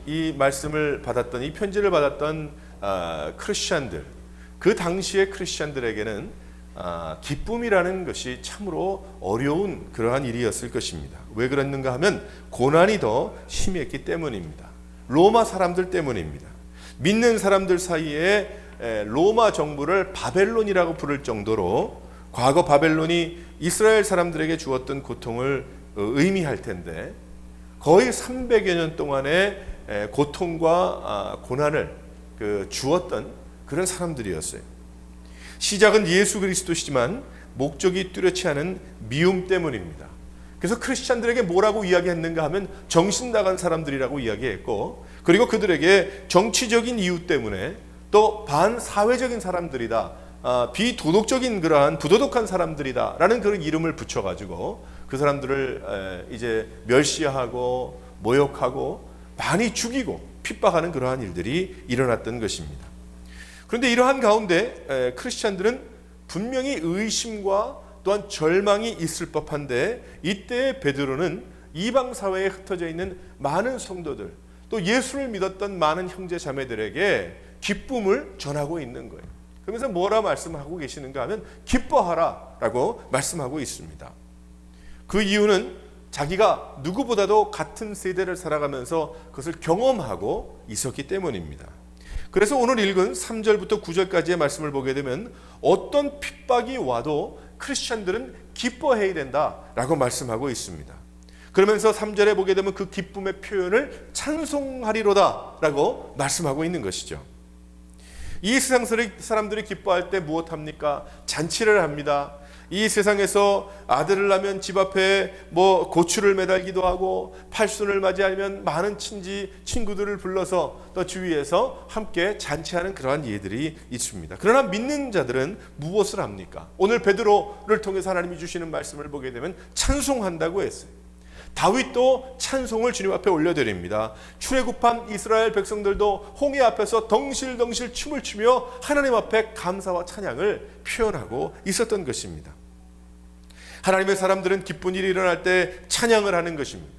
이 말씀을 받았던, 이 편지를 받았던 크리스찬들, 그 당시의 크리스찬들에게는 기쁨이라는 것이 참으로 어려운 그러한 일이었을 것입니다. 왜 그랬는가 하면 고난이 더 심했기 때문입니다. 로마 사람들 때문입니다. 믿는 사람들 사이에 로마 정부를 바벨론이라고 부를 정도로 과거 바벨론이 이스라엘 사람들에게 주었던 고통을 의미할 텐데, 거의 300여 년 동안의 고통과 고난을 주었던 그런 사람들이었어요. 시작은 예수 그리스도시지만 목적이 뚜렷지 않은 미움 때문입니다. 그래서 크리스찬들에게 뭐라고 이야기했는가 하면 정신 나간 사람들이라고 이야기했고, 그리고 그들에게 정치적인 이유 때문에 또 반사회적인 사람들이다, 비도덕적인 그러한 부도덕한 사람들이다 라는 그런 이름을 붙여가지고 그 사람들을 이제 멸시하고 모욕하고 많이 죽이고 핍박하는 그러한 일들이 일어났던 것입니다. 그런데 이러한 가운데 크리스찬들은 분명히 의심과 또한 절망이 있을 법한데, 이때 베드로는 이방 사회에 흩어져 있는 많은 성도들, 또 예수를 믿었던 많은 형제 자매들에게 기쁨을 전하고 있는 거예요. 그러면서 뭐라 말씀하고 계시는가 하면 기뻐하라 라고 말씀하고 있습니다. 그 이유는 자기가 누구보다도 같은 세대를 살아가면서 그것을 경험하고 있었기 때문입니다. 그래서 오늘 읽은 3절부터 9절까지의 말씀을 보게 되면 어떤 핍박이 와도 크리스찬들은 기뻐해야 된다라고 말씀하고 있습니다. 그러면서 3절에 보게 되면 그 기쁨의 표현을 찬송하리로다라고 말씀하고 있는 것이죠. 이 세상 사람들이 기뻐할 때 무엇합니까? 잔치를 합니다. 이 세상에서 아들을 낳으면 집 앞에 고추를 매달기도 하고, 팔순을 맞이하면 많은 친구들을 불러서 또 주위에서 함께 잔치하는 그러한 예들이 있습니다. 그러나 믿는 자들은 무엇을 합니까? 오늘 베드로를 통해서 하나님이 주시는 말씀을 보게 되면 찬송한다고 했어요. 다윗도 찬송을 주님 앞에 올려드립니다. 출애굽한 이스라엘 백성들도 홍해 앞에서 덩실덩실 춤을 추며 하나님 앞에 감사와 찬양을 표현하고 있었던 것입니다. 하나님의 사람들은 기쁜 일이 일어날 때 찬양을 하는 것입니다.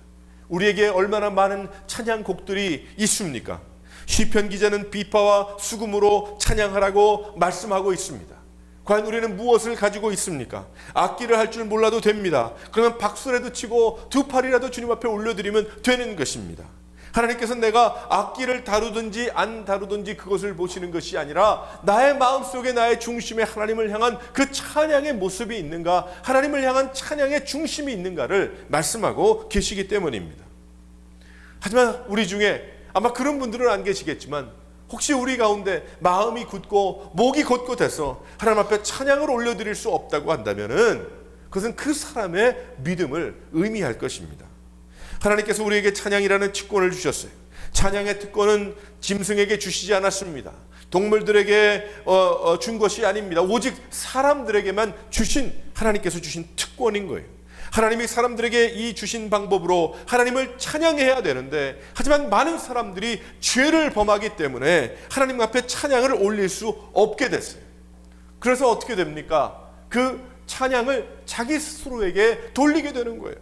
우리에게 얼마나 많은 찬양곡들이 있습니까? 시편 기자는 비파와 수금으로 찬양하라고 말씀하고 있습니다. 과연 우리는 무엇을 가지고 있습니까? 악기를 할 줄 몰라도 됩니다. 그러면 박수라도 치고 두 팔이라도 주님 앞에 올려드리면 되는 것입니다. 하나님께서 내가 악기를 다루든지 안 다루든지 그것을 보시는 것이 아니라 나의 마음속에, 나의 중심에 하나님을 향한 그 찬양의 모습이 있는가, 하나님을 향한 찬양의 중심이 있는가를 말씀하고 계시기 때문입니다. 하지만 우리 중에 아마 그런 분들은 안 계시겠지만, 혹시 우리 가운데 마음이 굳고 목이 곧곧해서 하나님 앞에 찬양을 올려드릴 수 없다고 한다면은 그것은 그 사람의 믿음을 의미할 것입니다. 하나님께서 우리에게 찬양이라는 특권을 주셨어요. 찬양의 특권은 짐승에게 주시지 않았습니다. 동물들에게 준 것이 아닙니다. 오직 사람들에게만 주신, 하나님께서 주신 특권인 거예요. 하나님이 사람들에게 이 주신 방법으로 하나님을 찬양해야 되는데, 하지만 많은 사람들이 죄를 범하기 때문에 하나님 앞에 찬양을 올릴 수 없게 됐어요. 그래서 어떻게 됩니까? 그 찬양을 자기 스스로에게 돌리게 되는 거예요.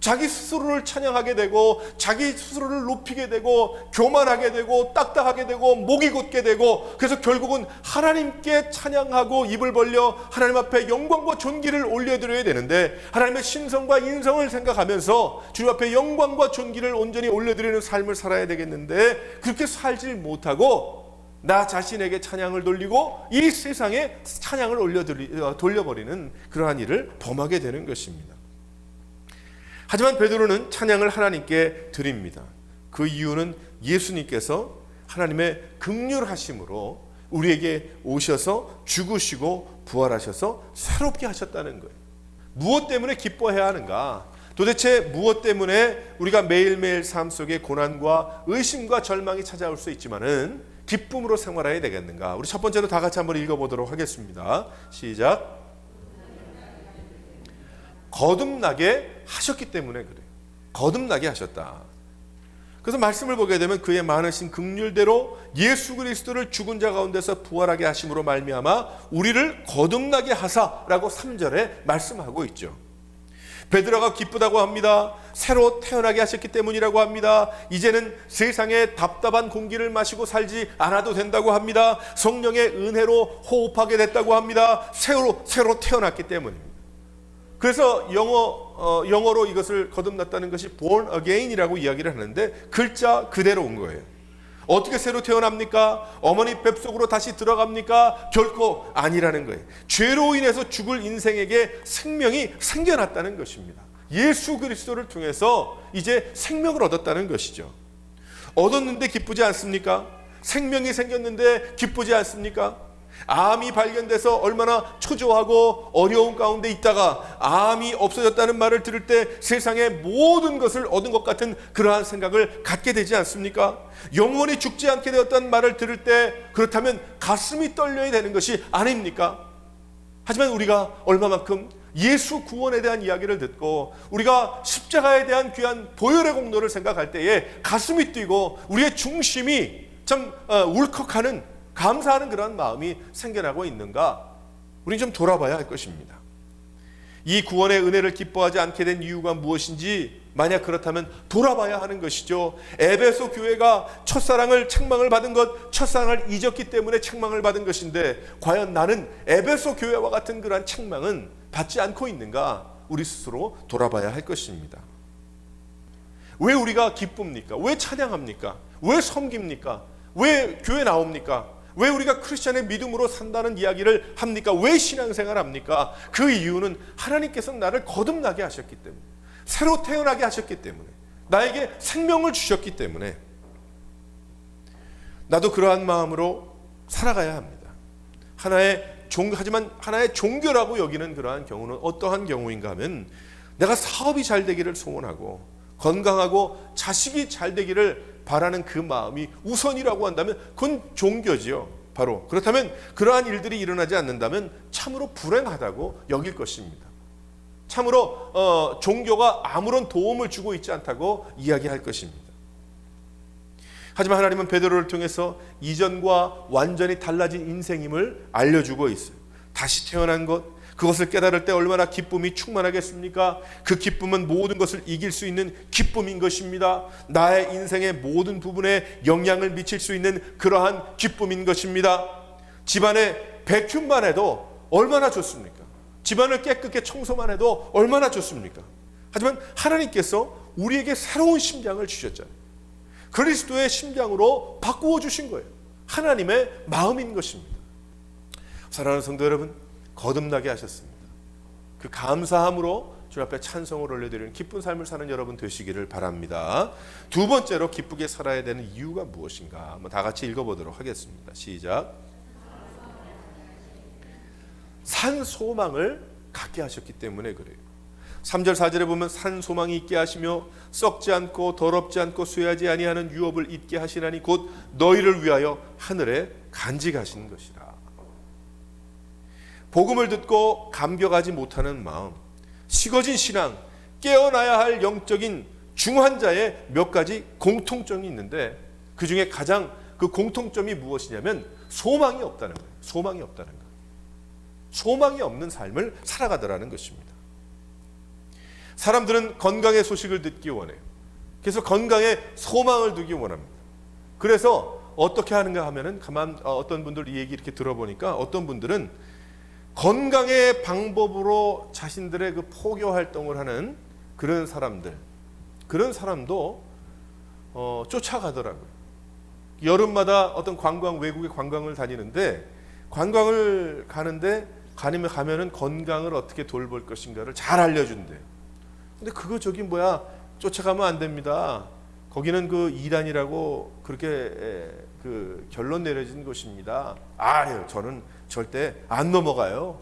자기 스스로를 찬양하게 되고, 자기 스스로를 높이게 되고, 교만하게 되고, 딱딱하게 되고, 목이 곧게 되고, 그래서 결국은 하나님께 찬양하고 입을 벌려 하나님 앞에 영광과 존귀를 올려드려야 되는데, 하나님의 신성과 인성을 생각하면서 주님 앞에 영광과 존귀를 온전히 올려드리는 삶을 살아야 되겠는데, 그렇게 살지 못하고 나 자신에게 찬양을 돌리고 이 세상에 찬양을 돌려버리는 그러한 일을 범하게 되는 것입니다. 하지만 베드로는 찬양을 하나님께 드립니다. 그 이유는 예수님께서 하나님의 긍휼하심으로 우리에게 오셔서 죽으시고 부활하셔서 새롭게 하셨다는 거예요. 무엇 때문에 기뻐해야 하는가? 도대체 무엇 때문에 우리가 매일매일 삶 속에 고난과 의심과 절망이 찾아올 수 있지만은 기쁨으로 생활해야 되겠는가? 우리 첫 번째로 다 같이 한번 읽어보도록 하겠습니다. 시작. 거듭나게 하셨기 때문에 그래요. 거듭나게 하셨다. 그래서 말씀을 보게 되면 그의 많으신 긍휼대로 예수 그리스도를 죽은 자 가운데서 부활하게 하심으로 말미암아 우리를 거듭나게 하사라고 3절에 말씀하고 있죠. 베드로가 기쁘다고 합니다. 새로 태어나게 하셨기 때문이라고 합니다. 이제는 세상의 답답한 공기를 마시고 살지 않아도 된다고 합니다. 성령의 은혜로 호흡하게 됐다고 합니다. 새로 태어났기 때문입니다. 그래서 영어로 이것을 거듭났다는 것이 born again이라고 이야기를 하는데 글자 그대로 온 거예요. 어떻게 새로 태어납니까? 어머니 뱃속으로 다시 들어갑니까? 결코 아니라는 거예요. 죄로 인해서 죽을 인생에게 생명이 생겨났다는 것입니다. 예수 그리스도를 통해서 이제 생명을 얻었다는 것이죠. 얻었는데 기쁘지 않습니까? 생명이 생겼는데 기쁘지 않습니까? 암이 발견돼서 얼마나 초조하고 어려운 가운데 있다가 암이 없어졌다는 말을 들을 때 세상의 모든 것을 얻은 것 같은 그러한 생각을 갖게 되지 않습니까? 영원히 죽지 않게 되었다는 말을 들을 때 그렇다면 가슴이 떨려야 되는 것이 아닙니까? 하지만 우리가 얼마만큼 예수 구원에 대한 이야기를 듣고 우리가 십자가에 대한 귀한 보혈의 공로를 생각할 때에 가슴이 뛰고 우리의 중심이 참 울컥하는 감사하는 그런 마음이 생겨나고 있는가? 우리는 좀 돌아봐야 할 것입니다. 이 구원의 은혜를 기뻐하지 않게 된 이유가 무엇인지 만약 그렇다면 돌아봐야 하는 것이죠. 에베소 교회가 첫사랑을 책망을 받은 것, 첫사랑을 잊었기 때문에 책망을 받은 것인데 과연 나는 에베소 교회와 같은 그러한 책망은 받지 않고 있는가? 우리 스스로 돌아봐야 할 것입니다. 왜 우리가 기쁩니까? 왜 찬양합니까? 왜 섬깁니까? 왜 교회 나옵니까? 왜 우리가 크리스천의 믿음으로 산다는 이야기를 합니까? 왜 신앙생활 합니까? 그 이유는 하나님께서 나를 거듭나게 하셨기 때문에, 새로 태어나게 하셨기 때문에, 나에게 생명을 주셨기 때문에 나도 그러한 마음으로 살아가야 합니다. 하지만 하나의 종교라고 여기는 그러한 경우는 어떠한 경우인가 하면 내가 사업이 잘 되기를 소원하고 건강하고 자식이 잘 되기를 바라는 그 마음이 우선이라고 한다면 그건 종교지요. 바로 그렇다면 그러한 일들이 일어나지 않는다면 참으로 불행하다고 여길 것입니다. 참으로 종교가 아무런 도움을 주고 있지 않다고 이야기할 것입니다. 하지만 하나님은 베드로를 통해서 이전과 완전히 달라진 인생임을 알려주고 있어요. 다시 태어난 것, 그것을 깨달을 때 얼마나 기쁨이 충만하겠습니까? 그 기쁨은 모든 것을 이길 수 있는 기쁨인 것입니다. 나의 인생의 모든 부분에 영향을 미칠 수 있는 그러한 기쁨인 것입니다. 집안에 백큐만 해도 얼마나 좋습니까? 집안을 깨끗게 청소만 해도 얼마나 좋습니까? 하지만 하나님께서 우리에게 새로운 심장을 주셨잖아요. 그리스도의 심장으로 바꾸어 주신 거예요. 하나님의 마음인 것입니다. 사랑하는 성도 여러분, 거듭나게 하셨습니다. 그 감사함으로 주 앞에 찬송을 올려드리는 기쁜 삶을 사는 여러분 되시기를 바랍니다. 두 번째로 기쁘게 살아야 되는 이유가 무엇인가? 한번 다 같이 읽어보도록 하겠습니다. 시작. 산 소망을 갖게 하셨기 때문에 그래요. 3절 4절에 보면 산 소망이 있게 하시며 썩지 않고 더럽지 않고 쇠하지 아니하는 유업을 잊게 하시나니 곧 너희를 위하여 하늘에 간직하신 것이라. 복음을 듣고 감격하지 못하는 마음, 식어진 신앙, 깨어나야 할 영적인 중환자의 몇 가지 공통점이 있는데 그 중에 가장 그 공통점이 무엇이냐면 소망이 없다는 거예요. 소망이 없다는 거예요. 소망이 없는 삶을 살아가더라는 것입니다. 사람들은 건강의 소식을 듣기 원해요. 그래서 건강에 소망을 두기 원합니다. 그래서 어떻게 하는가 하면은 어떤 분들 이 얘기 이렇게 들어보니까 어떤 분들은 건강의 방법으로 자신들의 그 포교 활동을 하는 그런 사람도 쫓아가더라고요. 여름마다 어떤 외국의 관광을 다니는데 관광을 가면은 건강을 어떻게 돌볼 것인가를 잘 알려준대요. 근데 그거 쫓아가면 안 됩니다. 거기는 그 이단이라고 그렇게 그 결론 내려진 곳입니다. 저는 절대 안 넘어가요.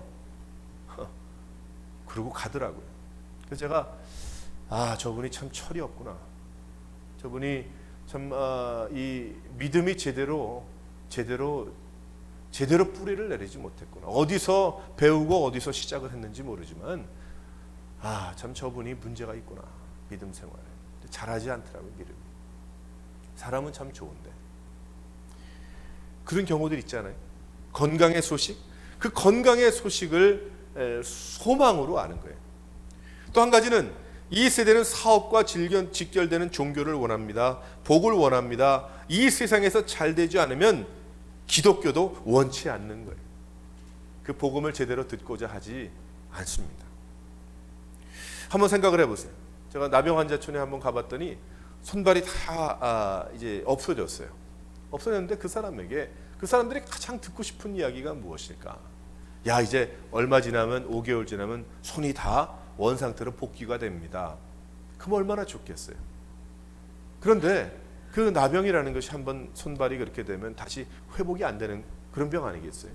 그러고 가더라고요. 그래서 제가 저분이 참 철이 없구나. 저분이 참 이 믿음이 제대로 뿌리를 내리지 못했구나. 어디서 배우고 어디서 시작을 했는지 모르지만 참 저분이 문제가 있구나. 믿음 생활에 잘하지 않더라고요. 믿음이. 사람은 참 좋은데 그런 경우들 있잖아요. 건강의 소식, 그 건강의 소식을 소망으로 아는 거예요. 또 한 가지는 이 세대는 사업과 직결되는 종교를 원합니다. 복을 원합니다. 이 세상에서 잘 되지 않으면 기독교도 원치 않는 거예요. 그 복음을 제대로 듣고자 하지 않습니다. 한번 생각을 해보세요. 제가 나병 환자촌에 한번 가봤더니 손발이 다 이제 없어졌어요. 없어졌는데 그 사람들이 가장 듣고 싶은 이야기가 무엇일까? 야, 이제 얼마 지나면 5개월 지나면 손이 다 원상태로 복귀가 됩니다. 그럼 얼마나 좋겠어요. 그런데 그 나병이라는 것이 한번 손발이 그렇게 되면 다시 회복이 안 되는 그런 병 아니겠어요?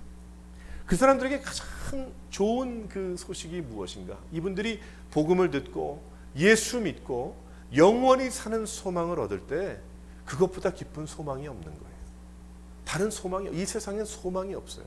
그 사람들에게 가장 좋은 그 소식이 무엇인가? 이분들이 복음을 듣고 예수 믿고 영원히 사는 소망을 얻을 때 그것보다 기쁜 소망이 없는 거예요. 다른 소망이, 이 세상엔 소망이 없어요.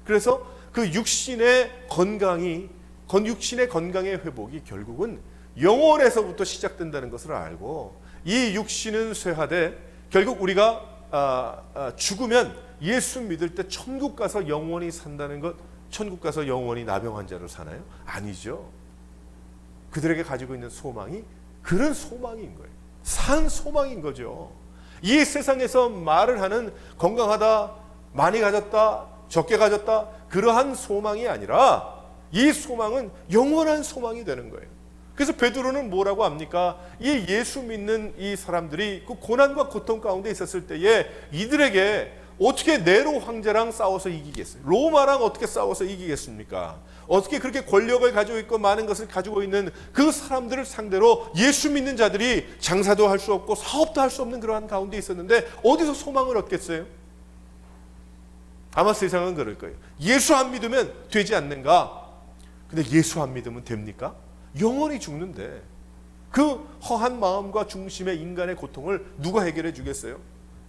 그래서 그 육신의 건강의 회복이 결국은 영혼에서부터 시작된다는 것을 알고, 이 육신은 쇠하되 결국 우리가 죽으면 예수 믿을 때 천국 가서 영원히 산다는 것, 천국 가서 영원히 나병 환자로 사나요? 아니죠. 그들에게 가지고 있는 소망이 그런 소망인 거예요. 산 소망인 거죠. 이 세상에서 말을 하는 건강하다, 많이 가졌다, 적게 가졌다, 그러한 소망이 아니라 이 소망은 영원한 소망이 되는 거예요. 그래서 베드로는 뭐라고 합니까? 이 예수 믿는 이 사람들이 그 고난과 고통 가운데 있었을 때에 이들에게 어떻게 네로 황제랑 싸워서 이기겠어요? 로마랑 어떻게 싸워서 이기겠습니까? 어떻게 그렇게 권력을 가지고 있고 많은 것을 가지고 있는 그 사람들을 상대로 예수 믿는 자들이 장사도 할 수 없고 사업도 할 수 없는 그러한 가운데 있었는데 어디서 소망을 얻겠어요? 아마 세상은 그럴 거예요. 예수 안 믿으면 되지 않는가? 근데 예수 안 믿으면 됩니까? 영원히 죽는데 그 허한 마음과 중심의 인간의 고통을 누가 해결해 주겠어요?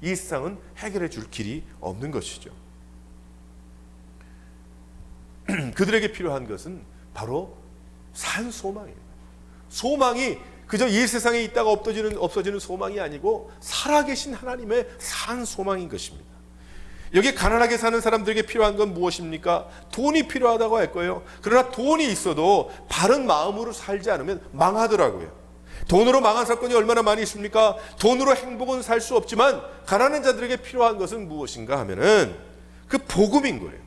이 세상은 해결해 줄 길이 없는 것이죠. 그들에게 필요한 것은 바로 산 소망입니다. 소망이 그저 이 세상에 있다가 없어지는 소망이 아니고 살아계신 하나님의 산 소망인 것입니다. 여기 가난하게 사는 사람들에게 필요한 건 무엇입니까? 돈이 필요하다고 할 거예요. 그러나 돈이 있어도 바른 마음으로 살지 않으면 망하더라고요. 돈으로 망한 사건이 얼마나 많이 있습니까? 돈으로 행복은 살 수 없지만 가난한 자들에게 필요한 것은 무엇인가 하면은 그 복음인 거예요.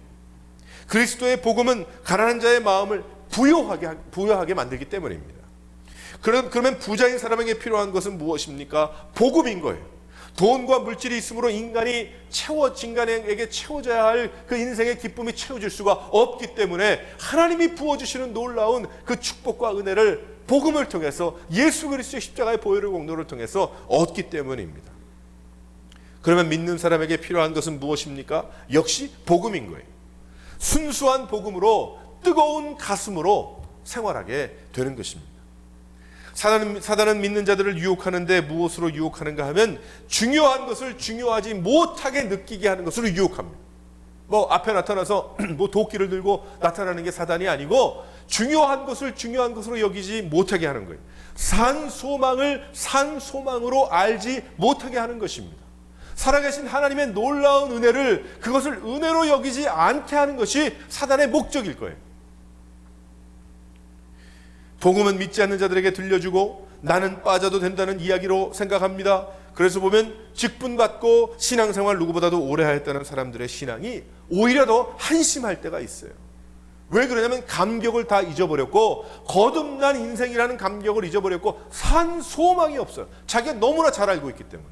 그리스도의 복음은 가난한 자의 마음을 부유하게 만들기 때문입니다. 그러면 부자인 사람에게 필요한 것은 무엇입니까? 복음인 거예요. 돈과 물질이 있으므로 인간에게 채워져야 할 그 인생의 기쁨이 채워질 수가 없기 때문에 하나님이 부어주시는 놀라운 그 축복과 은혜를 복음을 통해서 예수 그리스도의 십자가의 보혈의 공로를 통해서 얻기 때문입니다. 그러면 믿는 사람에게 필요한 것은 무엇입니까? 역시 복음인 거예요. 순수한 복음으로 뜨거운 가슴으로 생활하게 되는 것입니다. 사단은 믿는 자들을 유혹하는데 무엇으로 유혹하는가 하면 중요한 것을 중요하지 못하게 느끼게 하는 것으로 유혹합니다. 뭐 앞에 나타나서 뭐 도끼를 들고 나타나는 게 사단이 아니고 중요한 것을 중요한 것으로 여기지 못하게 하는 거예요. 산 소망을 산 소망으로 알지 못하게 하는 것입니다. 살아계신 하나님의 놀라운 은혜를 그것을 은혜로 여기지 않게 하는 것이 사단의 목적일 거예요. 복음은 믿지 않는 자들에게 들려주고 나는 빠져도 된다는 이야기로 생각합니다. 그래서 보면 직분받고 신앙생활 누구보다도 오래 하였다는 사람들의 신앙이 오히려 더 한심할 때가 있어요. 왜 그러냐면 감격을 다 잊어버렸고 거듭난 인생이라는 감격을 잊어버렸고 산 소망이 없어요. 자기가 너무나 잘 알고 있기 때문에,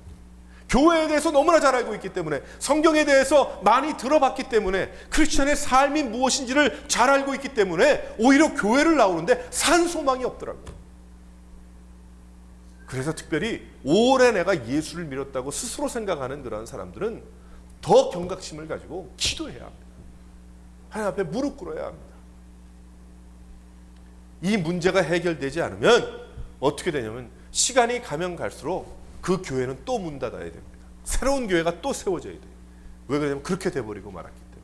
교회에 대해서 너무나 잘 알고 있기 때문에, 성경에 대해서 많이 들어봤기 때문에, 크리스천의 삶이 무엇인지를 잘 알고 있기 때문에 오히려 교회를 나오는데 산 소망이 없더라고요. 그래서 특별히 오래 내가 예수를 믿었다고 스스로 생각하는 그런 사람들은 더 경각심을 가지고 기도해야 합니다. 하나님 앞에 무릎 꿇어야 합니다. 이 문제가 해결되지 않으면 어떻게 되냐면 시간이 가면 갈수록 그 교회는 또 문 닫아야 됩니다. 새로운 교회가 또 세워져야 돼요. 왜 그러냐면 그렇게 돼버리고 말았기 때문에.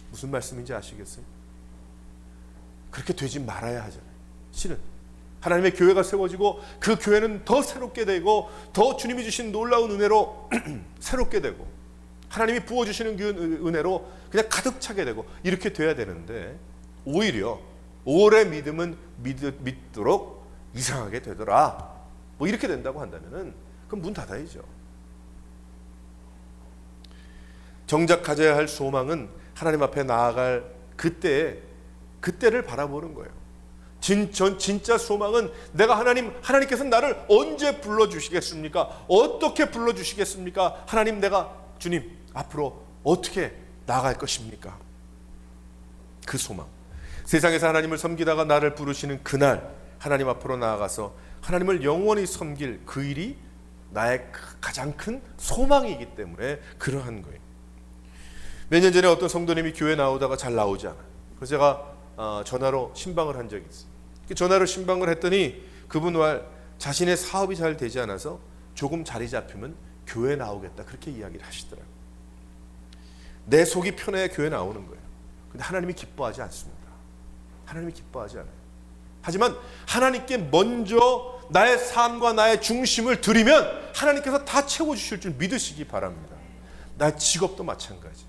무슨 말씀인지 아시겠어요? 그렇게 되지 말아야 하잖아요. 실은 하나님의 교회가 세워지고 그 교회는 더 새롭게 되고 더 주님이 주신 놀라운 은혜로 새롭게 되고 하나님이 부어주시는 그 은혜로 그냥 가득 차게 되고 이렇게 돼야 되는데 오히려 오래 믿음은 믿도록 이상하게 되더라. 뭐 이렇게 된다고 한다면은 그럼 문 닫아야죠. 정작 가져야 할 소망은 하나님 앞에 나아갈 그때를 바라보는 거예요. 진짜 소망은 내가 하나님께서 나를 언제 불러주시겠습니까? 어떻게 불러주시겠습니까? 하나님, 주님 앞으로 어떻게 나아갈 것입니까? 그 소망. 세상에서 하나님을 섬기다가 나를 부르시는 그날 하나님 앞으로 나아가서 하나님을 영원히 섬길 그 일이 나의 가장 큰 소망이기 때문에 그러한 거예요. 몇 년 전에 어떤 성도님이 교회 나오다가 잘 나오지 않아요. 그래서 제가 전화로 신방을 한 적이 있어요. 전화로 신방을 했더니 그분 말 자신의 사업이 잘 되지 않아서 조금 자리 잡히면 교회 나오겠다, 그렇게 이야기를 하시더라고요. 내 속이 편해야 교회 나오는 거예요. 근데 하나님이 기뻐하지 않습니다. 하나님이 기뻐하지 않아요. 하지만 하나님께 먼저 나의 삶과 나의 중심을 드리면 하나님께서 다 채워주실 줄 믿으시기 바랍니다. 나의 직업도 마찬가지.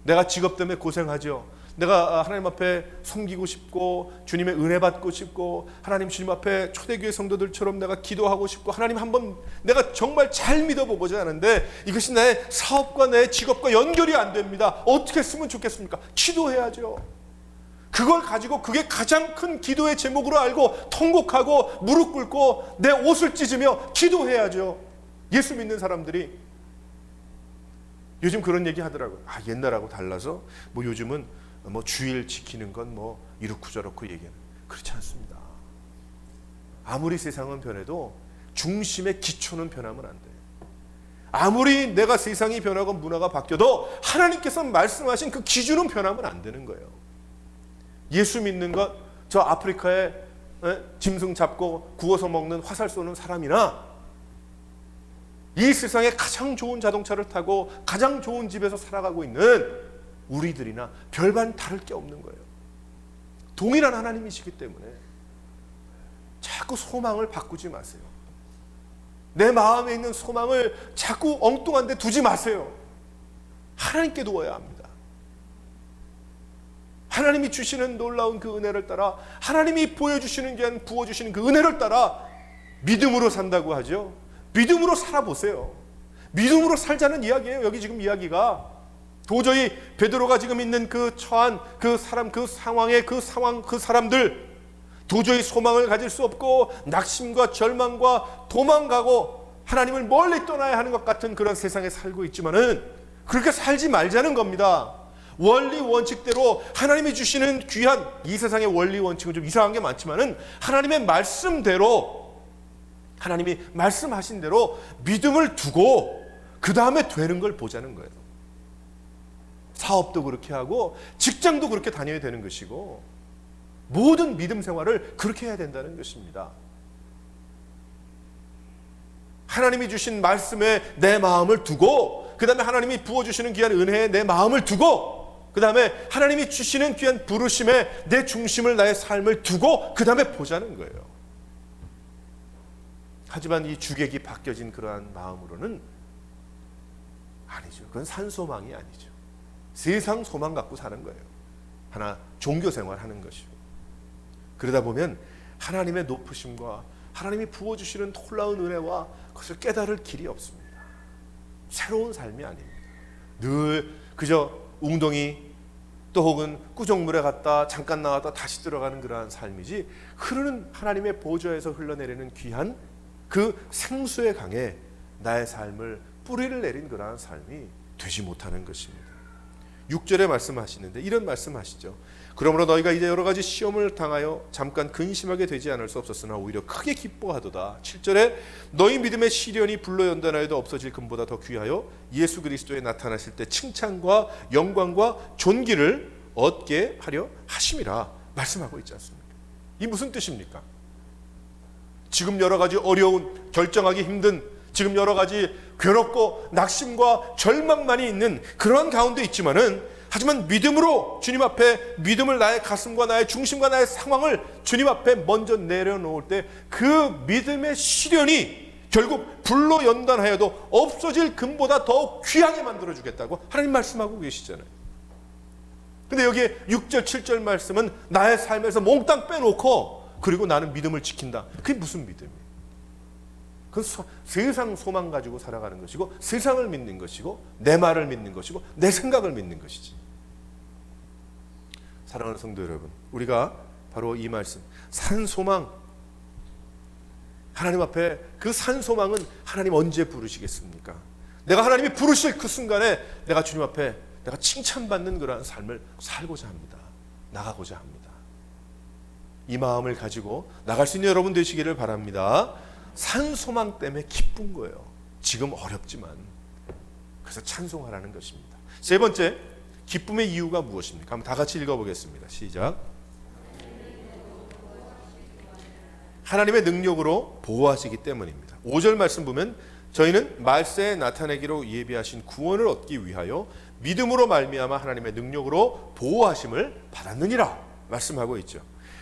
내가 직업 때문에 고생하죠. 내가 하나님 앞에 섬기고 싶고 주님의 은혜 받고 싶고 하나님 주님 앞에 초대교회 성도들처럼 내가 기도하고 싶고 하나님 한번 내가 정말 잘 믿어보고자 하는데 이것이 나의 사업과 내 직업과 연결이 안 됩니다. 어떻게 했으면 좋겠습니까? 기도해야죠. 그걸 가지고 그게 가장 큰 기도의 제목으로 알고 통곡하고 무릎 꿇고 내 옷을 찢으며 기도해야죠. 예수 믿는 사람들이 요즘 그런 얘기 하더라고요. 옛날하고 달라서 뭐 요즘은 뭐 주일 지키는 건 뭐 이렇고 저렇고 얘기하는. 그렇지 않습니다. 아무리 세상은 변해도 중심의 기초는 변하면 안 돼요. 아무리 내가 세상이 변하고 문화가 바뀌어도 하나님께서 말씀하신 그 기준은 변하면 안 되는 거예요. 예수 믿는 것, 저 아프리카에 짐승 잡고 구워서 먹는 화살 쏘는 사람이나 이 세상에 가장 좋은 자동차를 타고 가장 좋은 집에서 살아가고 있는 우리들이나 별반 다를 게 없는 거예요. 동일한 하나님이시기 때문에 자꾸 소망을 바꾸지 마세요. 내 마음에 있는 소망을 자꾸 엉뚱한 데 두지 마세요. 하나님께 두어야 합니다. 하나님이 주시는 놀라운 그 은혜를 따라, 하나님이 보여주시는 게 부어주시는 그 은혜를 따라 믿음으로 산다고 하죠. 믿음으로 살아보세요. 믿음으로 살자는 이야기예요. 여기 지금 이야기가 도저히 베드로가 지금 있는 그 처한 그 사람, 그 상황의 그 사람들 도저히 소망을 가질 수 없고 낙심과 절망과 도망가고 하나님을 멀리 떠나야 하는 것 같은 그런 세상에 살고 있지만은 그렇게 살지 말자는 겁니다. 원리 원칙대로 하나님이 주시는 귀한 이 세상의 원리 원칙은 좀 이상한 게 많지만은 하나님의 말씀대로 하나님이 말씀하신 대로 믿음을 두고 그 다음에 되는 걸 보자는 거예요. 사업도 그렇게 하고 직장도 그렇게 다녀야 되는 것이고 모든 믿음 생활을 그렇게 해야 된다는 것입니다. 하나님이 주신 말씀에 내 마음을 두고 그 다음에 하나님이 부어주시는 귀한 은혜에 내 마음을 두고 그 다음에 하나님이 주시는 귀한 부르심에 내 중심을 나의 삶을 두고 그 다음에 보자는 거예요. 하지만 이 주객이 바뀌어진 그러한 마음으로는 아니죠. 그건 산소망이 아니죠. 세상 소망 갖고 사는 거예요. 하나 종교 생활하는 것이고 그러다 보면 하나님의 높으심과 하나님이 부어주시는 놀라운 은혜와 그것을 깨달을 길이 없습니다. 새로운 삶이 아닙니다. 늘 그저 웅덩이 또 혹은 꾸정물에 갔다 잠깐 나왔다 다시 들어가는 그러한 삶이지 흐르는 하나님의 보좌에서 흘러내리는 귀한 그 생수의 강에 나의 삶을 뿌리를 내린 그러한 삶이 되지 못하는 것입니다. 6절에 말씀하시는데 이런 말씀하시죠. 그러므로 너희가 이제 여러 가지 시험을 당하여 잠깐 근심하게 되지 않을 수 없었으나 오히려 크게 기뻐하도다. 7절에 너희 믿음의 시련이 불로 연단하여도 없어질 금보다 더 귀하여 예수 그리스도에 나타나실 때 칭찬과 영광과 존귀를 얻게 하려 하심이라 말씀하고 있지 않습니까? 이 무슨 뜻입니까? 지금 여러 가지 어려운, 결정하기 힘든, 지금 여러 가지 괴롭고 낙심과 절망만이 있는 그런 가운데 있지만은 하지만 믿음으로 주님 앞에 믿음을 나의 가슴과 나의 중심과 나의 상황을 주님 앞에 먼저 내려놓을 때 그 믿음의 시련이 결국 불로 연단하여도 없어질 금보다 더 귀하게 만들어주겠다고 하나님 말씀하고 계시잖아요. 근데 여기에 6절 7절 말씀은 나의 삶에서 몽땅 빼놓고 그리고 나는 믿음을 지킨다. 그게 무슨 믿음이에요? 그건 세상 소망 가지고 살아가는 것이고 세상을 믿는 것이고 내 말을 믿는 것이고 내 생각을 믿는 것이지. 사랑하는 성도 여러분, 우리가 바로 이 말씀 산 소망, 하나님 앞에 그 산 소망은 하나님 언제 부르시겠습니까? 내가 하나님이 부르실 그 순간에 내가 주님 앞에 내가 칭찬받는 그러한 삶을 살고자 합니다. 나가고자 합니다. 이 마음을 가지고 나갈 수 있는 여러분 되시기를 바랍니다. 산 소망 때문에 기쁜 거예요. 지금 어렵지만. 그래서 찬송하라는 것입니다. 세 번째, 기쁨의 이유가 무엇입니까? 한번 다 같이 읽어보겠습니다. 시작. 하나님의 능력으로 보호하시기 때문입니다. 5절 말씀 보면 저희는 말세에 나타내기로 예비하신 구원을 얻기 위하여 믿음으로 말미암아 하나님의 능력으로 보호하심을 받았느니라 말씀하고 있죠.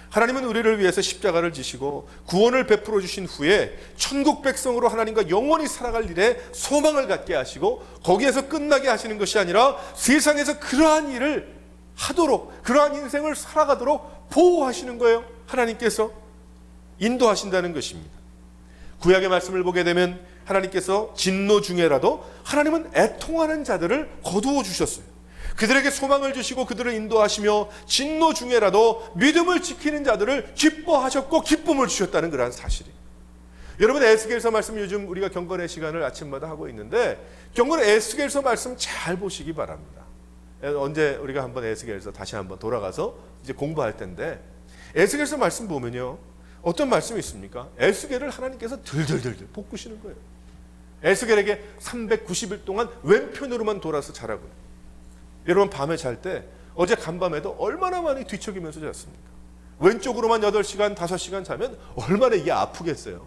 하나님은 우리를 위해서 십자가를 지시고 구원을 베풀어 주신 후에 천국 백성으로 하나님과 영원히 살아갈 일에 소망을 갖게 하시고 거기에서 끝나게 하시는 것이 아니라 세상에서 그러한 일을 하도록, 그러한 인생을 살아가도록 보호하시는 거예요. 하나님께서 인도하신다는 것입니다. 구약의 말씀을 보게 되면 하나님께서 진노 중에라도 하나님은 애통하는 자들을 거두어 주셨어요. 그들에게 소망을 주시고 그들을 인도하시며 진노 중에라도 믿음을 지키는 자들을 기뻐하셨고 기쁨을 주셨다는 그러한 사실이에요. 여러분, 에스겔서 말씀 요즘 우리가 경건의 시간을 아침마다 하고 있는데 경건 에스겔서 말씀 잘 보시기 바랍니다. 언제 우리가 한번 에스겔서 다시 한번 돌아가서 이제 공부할 텐데 에스겔서 말씀 보면요, 어떤 말씀이 있습니까? 에스겔을 하나님께서 들들들들 볶으시는 거예요. 에스겔에게 390일 동안 왼편으로만 돌아서 자라고요. 여러분, 밤에 잘 때 어제 간밤에도 얼마나 많이 뒤척이면서 잤습니까? 왼쪽으로만 8시간, 5시간 자면 얼마나 이게 아프겠어요.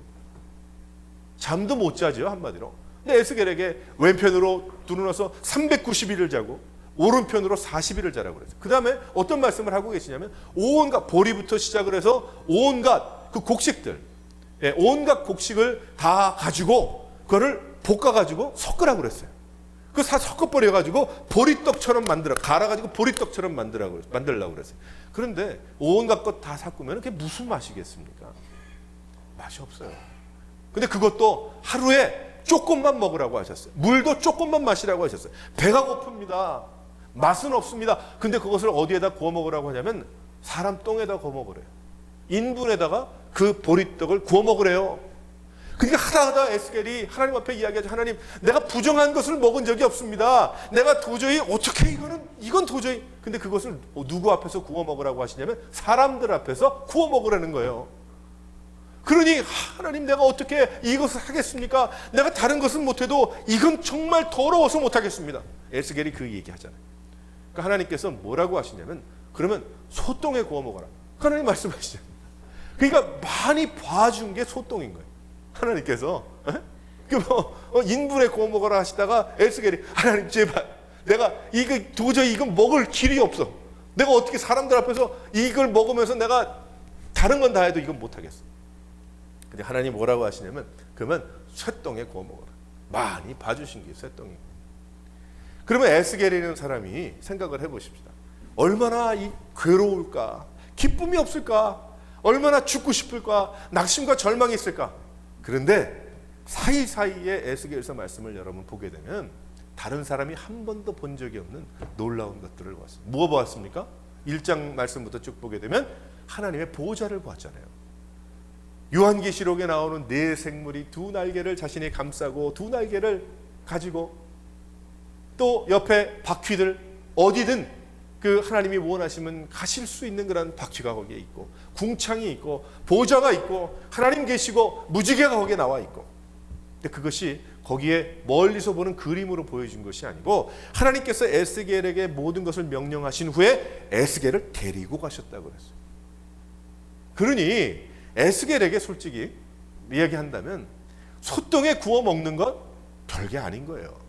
잠도 못 자죠, 한마디로. 근데 에스겔에게 왼편으로 누르너서 390일을 자고 오른편으로 40일을 자라고 그랬어요. 그 다음에 어떤 말씀을 하고 계시냐면 온갖 보리부터 시작을 해서 온갖 그 곡식들, 온갖 곡식을 다 가지고 그거를 볶아가지고 섞으라고 그랬어요. 그 다 섞어버려가지고 보리떡처럼 갈아가지고 보리떡처럼 만들라고 그랬어요. 그런데 온갖 것 다 섞으면 그게 무슨 맛이겠습니까? 맛이 없어요. 근데 그것도 하루에 조금만 먹으라고 하셨어요. 물도 조금만 마시라고 하셨어요. 배가 고픕니다. 맛은 없습니다. 근데 그것을 어디에다 구워 먹으라고 하냐면 사람 똥에다 구워 먹으래요. 인분에다가 그 보리떡을 구워 먹으래요. 그러니까 하다 에스겔이 하나님 앞에 이야기하죠. 하나님, 내가 부정한 것을 먹은 적이 없습니다. 내가 도저히 어떻게 이건 도저히. 근데 그것을 누구 앞에서 구워 먹으라고 하시냐면 사람들 앞에서 구워 먹으라는 거예요. 그러니 하나님, 내가 어떻게 이것을 하겠습니까? 내가 다른 것은 못해도 이건 정말 더러워서 못하겠습니다. 에스겔이 그 얘기하잖아요. 그러니까 하나님께서 뭐라고 하시냐면 그러면 소똥에 구워 먹어라. 하나님 말씀하시죠. 그러니까 많이 봐준 게 소똥인 거예요. 하나님께서 인분에 구워 먹어라 하시다가 에스겔이 하나님 제발 내가 도저히 이건 먹을 길이 없어. 내가 어떻게 사람들 앞에서 이걸 먹으면서 내가 다른 건 다 해도 이건 못하겠어. 근데 하나님 뭐라고 하시냐면 그러면 쇠똥에 구워 먹어라. 많이 봐주신 게 쇠똥이. 그러면 에스겔이라는 사람이 생각을 해보십시다. 얼마나 괴로울까, 기쁨이 없을까, 얼마나 죽고 싶을까, 낙심과 절망이 있을까. 그런데 사이사이에 에스겔서 말씀을 여러분 보게 되면 다른 사람이 한 번도 본 적이 없는 놀라운 것들을 보았습니다. 뭐 보았습니까? 1장 말씀부터 쭉 보게 되면 하나님의 보호자를 보았잖아요. 요한계시록에 나오는 네 생물이 두 날개를 자신이 감싸고 두 날개를 가지고 또 옆에 바퀴들 어디든 그 하나님이 원하시면 가실 수 있는 그런 바퀴가 거기에 있고 궁창이 있고 보좌가 있고 하나님 계시고 무지개가 거기에 나와 있고. 근데 그것이 거기에 멀리서 보는 그림으로 보여준 것이 아니고 하나님께서 에스겔에게 모든 것을 명령하신 후에 에스겔을 데리고 가셨다고 그랬어요. 그러니 에스겔에게 솔직히 이야기한다면 소똥에 구워 먹는 건 별게 아닌 거예요.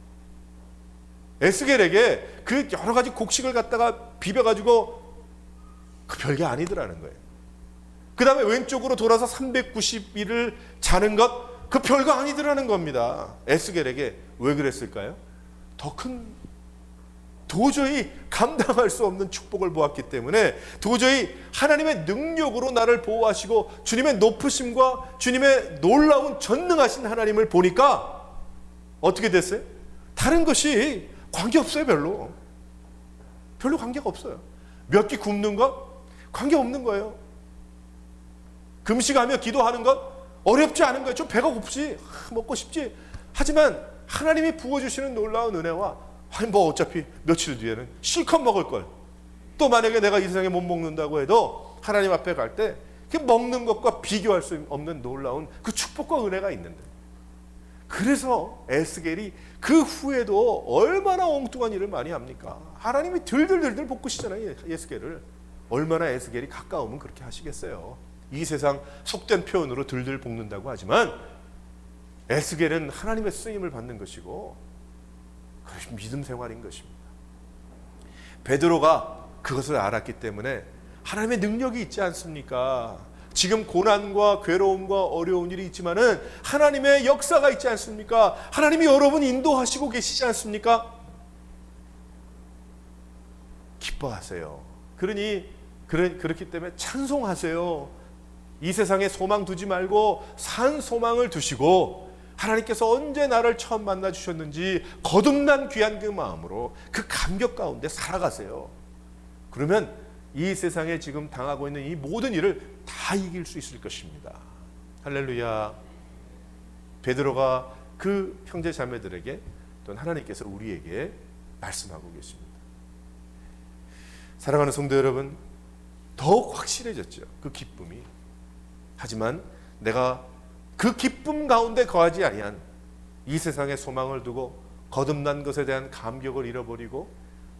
에스겔에게 그 여러 가지 곡식을 갖다가 비벼가지고 그 별게 아니더라는 거예요. 그 다음에 왼쪽으로 돌아서 390일을 자는 것 그 별거 아니더라는 겁니다. 에스겔에게 왜 그랬을까요? 더 도저히 감당할 수 없는 축복을 보았기 때문에 도저히 하나님의 능력으로 나를 보호하시고 주님의 높으심과 주님의 놀라운 전능하신 하나님을 보니까 어떻게 됐어요? 다른 것이 관계없어요. 별로 관계가 없어요. 몇 끼 굶는 것 관계없는 거예요. 금식하며 기도하는 것 어렵지 않은 거예요. 좀 배가 고프지, 먹고 싶지. 하지만 하나님이 부어주시는 놀라운 은혜와 아니 뭐 어차피 며칠 뒤에는 실컷 먹을 걸. 또 만약에 내가 이 세상에 못 먹는다고 해도 하나님 앞에 갈 때 그 먹는 것과 비교할 수 없는 놀라운 그 축복과 은혜가 있는데, 그래서 에스겔이 그 후에도 얼마나 엉뚱한 일을 많이 합니까? 하나님이 들들들들 볶으시잖아요. 에스겔을. 얼마나 에스겔이 가까우면 그렇게 하시겠어요. 이 세상 속된 표현으로 들들 볶는다고 하지만 에스겔은 하나님의 쓰임을 받는 것이고 그것이 믿음 생활인 것입니다. 베드로가 그것을 알았기 때문에 하나님의 능력이 있지 않습니까? 지금 고난과 괴로움과 어려운 일이 있지만은 하나님의 역사가 있지 않습니까? 하나님이 여러분 인도하시고 계시지 않습니까? 기뻐하세요. 그렇기 때문에 찬송하세요. 이 세상에 소망 두지 말고 산 소망을 두시고 하나님께서 언제 나를 처음 만나 주셨는지 거듭난 귀한 그 마음으로 그 감격 가운데 살아가세요. 그러면 이 세상에 지금 당하고 있는 이 모든 일을 다 이길 수 있을 것입니다. 할렐루야. 베드로가 그 형제 자매들에게 또 하나님께서 우리에게 말씀하고 계십니다. 사랑하는 성도 여러분, 더욱 확실해졌죠. 그 기쁨이. 하지만 내가 그 기쁨 가운데 거하지 아니한 이 세상에 소망을 두고 거듭난 것에 대한 감격을 잃어버리고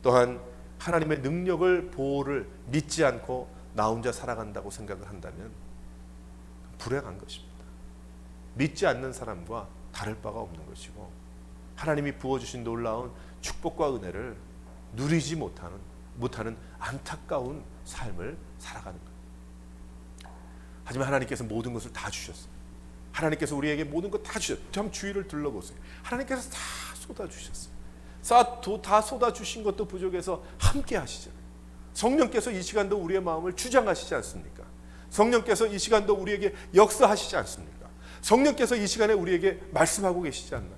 또한 하나님의 능력을 보호를 믿지 않고 나 혼자 살아간다고 생각을 한다면 불행한 것입니다. 믿지 않는 사람과 다를 바가 없는 것이고 하나님이 부어주신 놀라운 축복과 은혜를 누리지 못하는 안타까운 삶을 살아가는 것. 하지만 하나님께서 모든 것을 다 주셨어요. 하나님께서 우리에게 모든 것 다 주셨어요. 참 주위를 둘러보세요. 하나님께서 다 쏟아주셨어요. 다 쏟아주신 것도 부족해서 함께 하시잖아요. 성령께서 이 시간도 우리의 마음을 주장하시지 않습니까? 성령께서 이 시간도 우리에게 역사하시지 않습니까? 성령께서 이 시간에 우리에게 말씀하고 계시지 않나?